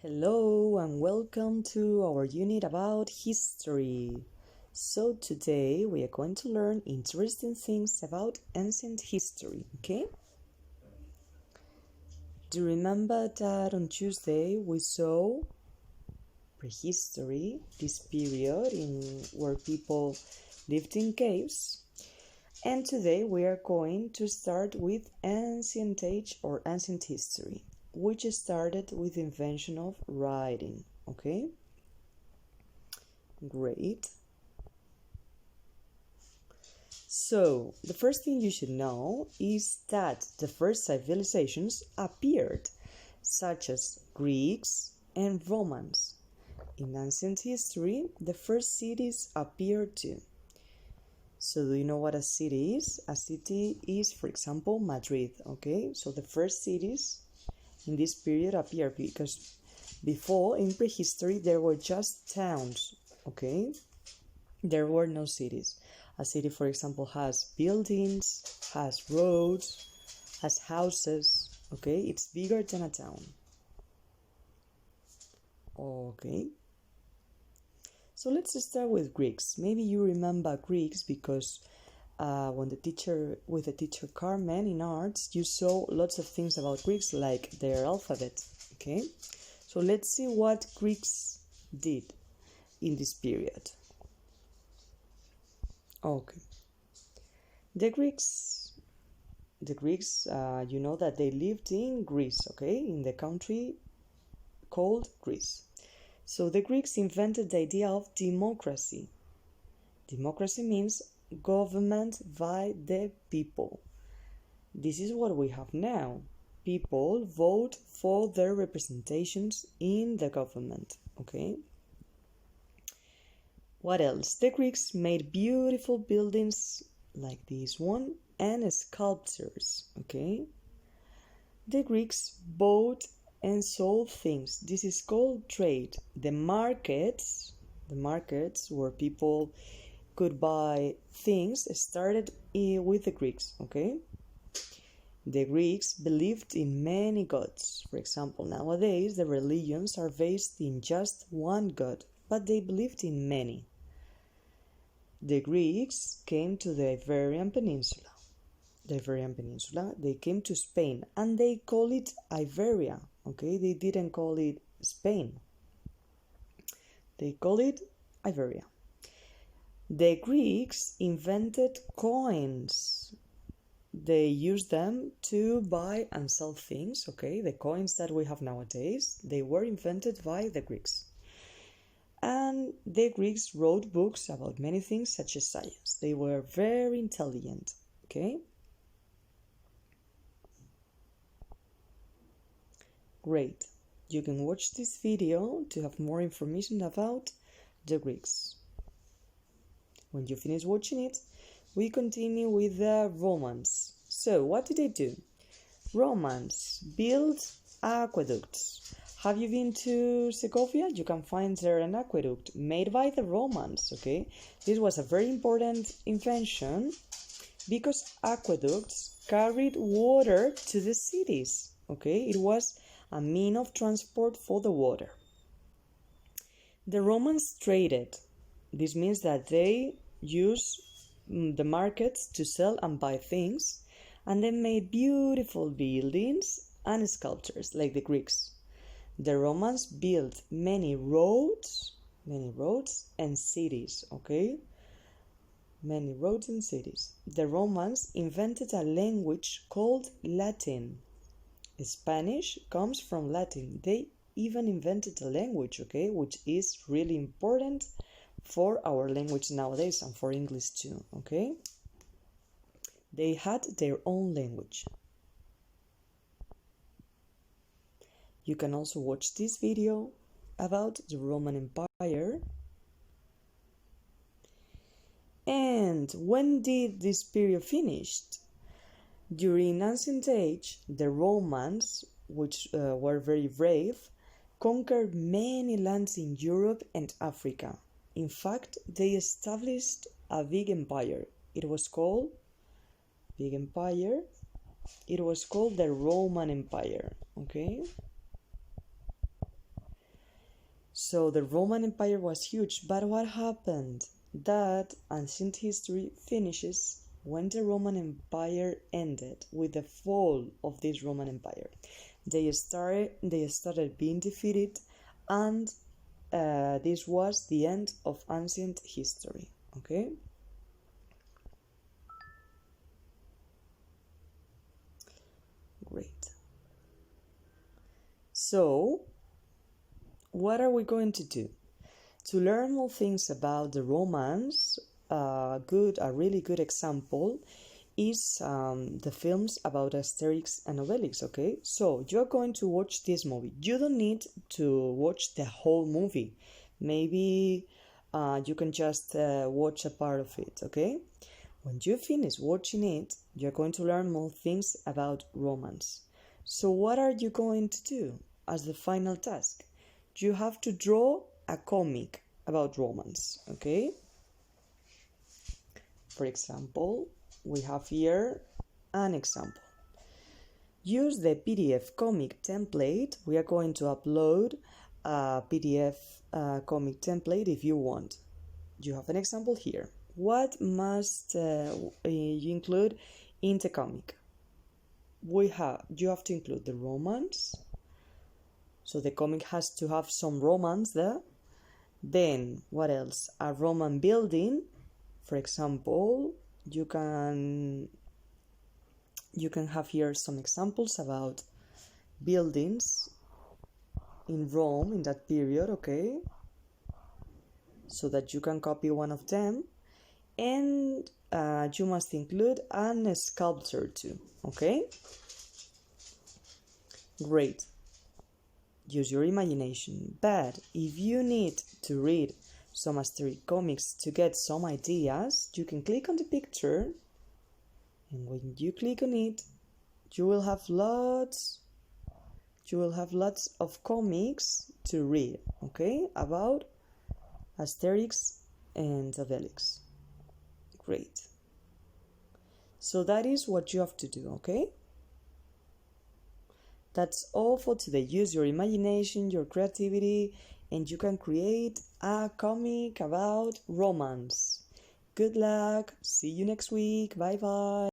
Hello and welcome to our unit about history. So today we are going to learn interesting things about ancient history, okay? Do you remember that on Tuesday we saw prehistory, this period in where people lived in caves? And today we are going to start with ancient age or ancient history, which started with the invention of writing, okay? Great. So, the first thing you should know is that the first civilizations appeared, such as Greeks and Romans. In ancient history, the first cities appeared too. So, do you know what a city is? A city is, for example, Madrid, okay? So, the first cities in this period appeared because before, in prehistory, there were just towns, okay? There were no cities. A city, for example, has buildings, has roads, has houses, okay? It's bigger than a town. Okay. So let's start with Greeks. Maybe you remember Greeks because with the teacher Carmen in arts, you saw lots of things about Greeks like their alphabet, okay? So let's see what Greeks did in this period. Okay. The Greeks, you know that they lived in Greece, okay, in the country called Greece. So the Greeks invented the idea of democracy. Democracy means government by the people. This is what we have now. People vote for their representations in the government, okay? What else? The Greeks made beautiful buildings like this one and sculptures, okay? The Greeks bought and sold things. This is called trade. The markets where people could buy things started with the Greeks, okay? The Greeks believed in many gods. For example, nowadays the religions are based in just one god, but they believed in many. The Greeks came to the Iberian Peninsula. They came to Spain and they call it Iberia, okay? They didn't call it Spain. They call it Iberia. The Greeks invented coins. They used them to buy and sell things, okay? The coins that we have nowadays, they were invented by the Greeks. And the Greeks wrote books about many things such as science. They were very intelligent, okay? Great. You can watch this video to have more information about the Greeks. When you finish watching it, we continue with the Romans. So, what did they do? Romans built aqueducts. Have you been to Segovia? You can find there an aqueduct made by the Romans, okay? This was a very important invention because aqueducts carried water to the cities, okay? It was a mean of transport for the water. The Romans traded. This means that they used the markets to sell and buy things, and they made beautiful buildings and sculptures like the Greeks. The Romans built many roads and cities, okay? Many roads and cities. The Romans invented a language called Latin. Spanish comes from Latin. They even invented a language, okay, which is really important for our language nowadays and for English too, okay? They had their own language. You can also watch this video about the Roman Empire. And when did this period finish? During ancient age, the Romans, which were very brave, conquered many lands in Europe and Africa. In fact, they established a big empire. It was called the Roman Empire, okay? So the Roman Empire was huge, but what happened? That ancient history finishes when the Roman Empire ended, with the fall of this Roman Empire. They started being defeated, and this was the end of ancient history. Okay? Great. So, what are we going to do? To learn more things about the Romans, a really good example is the films about Asterix and Obelix, okay? So you're going to watch this movie. You don't need to watch the whole movie. Maybe you can just watch a part of it, okay? When you finish watching it, you're going to learn more things about Romans. So what are you going to do as the final task? You have to draw a comic about Romans, okay? For example, we have here an example. Use the PDF comic template. We are going to upload a PDF comic template if you want. You have an example here. What must you include in the comic? You have to include the Romans. So the comic has to have some Romans there. Then, what else? A Roman building. For example, you can have here some examples about buildings in Rome in that period, okay? So that you can copy one of them. And you must include a sculpture too, okay? Great. Use your imagination. But if you need to read some Asterix comics to get some ideas, you can click on the picture, and when you click on it, you will have lots of comics to read, okay, about Asterix and Obelix. Great. So that is what you have to do, okay? That's all for today. Use your imagination, your creativity, and you can create a comic about Romans. Good luck. See you next week. Bye bye.